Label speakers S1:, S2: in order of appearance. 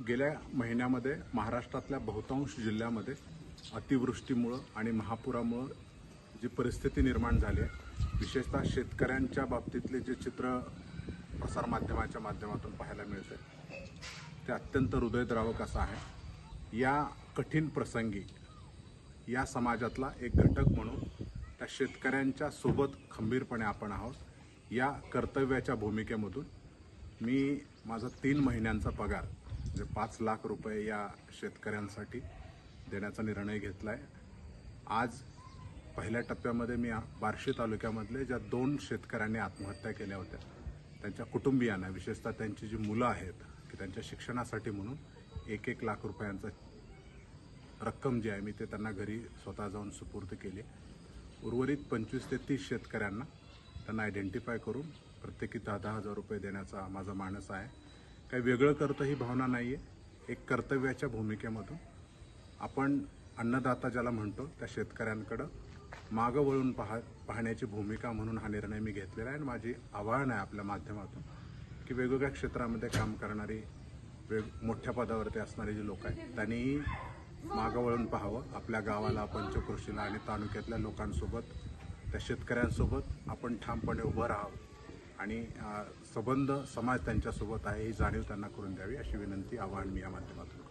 S1: गेल्या महिन्यामध्ये महाराष्ट्रातल्या बहुतांश जिल्ह्यामध्ये अतिवृष्टीमुळं आणि महापुरामुळं जी परिस्थिती निर्माण झाली आहे, विशेषतः शेतकऱ्यांच्या बाबतीतले जे चित्र प्रसारमाध्यमाच्या माध्यमातून पाहायला मिळते ते अत्यंत हृदयद्रावक असं आहे। या कठीण प्रसंगी या समाजातला एक घटक म्हणून त्या शेतकऱ्यांच्या सोबत खंबीरपणे आपण आहोत। या कर्तव्याच्या भूमिकेमधून मी माझा 3 महिन्यांचा पगार म्हणजे 5 लाख रुपये या शेतकऱ्यांसाठी देण्याचा निर्णय घेतला आहे। आज पहिल्या टप्प्यामध्ये मी बार्शी तालुक्यामधले ज्या 2 शेतकऱ्यांनी आत्महत्या केल्या होत्या त्यांच्या कुटुंबियांना, विशेषतः त्यांची जी मुलं आहेत की त्यांच्या शिक्षणासाठी म्हणून 1-1 लाख रुपयांचा रक्कम जी आहे मी ते त्यांना घरी स्वतः जाऊन सुपूर्द केली। उर्वरित 25 ते 30 शेतकऱ्यांना त्यांना आयडेंटिफाय करून प्रत्येकी 10-10 हजार रुपये देण्याचा माझा मानस आहे। काही वेगळं करतो ही भावना नाही आहे। एक कर्तव्याच्या भूमिकेमधून आपण अन्नदाता ज्याला म्हणतो त्या शेतकऱ्यांकडं मागं वळून पाहण्याची भूमिका म्हणून हा निर्णय मी घेतलेला आहे। आणि माझी आवाहन आहे आपल्या माध्यमातून की वेगवेगळ्या क्षेत्रामध्ये काम करणारी मोठ्या पदावरती असणारे जे लोक आहेत त्यांनी मागं वळून पाहावं। आपल्या गावाला, पंचक्रोशीला आणि तालुक्यातल्या लोकांसोबत, त्या शेतकऱ्यांसोबत आपण ठामपणे उभं राहावं आणि संबंध समाज त्यांच्यासोबत आहे ही जाणीव त्यांना करून द्यावी, अशी विनंती, आवाहन मी या माध्यमातून करतो।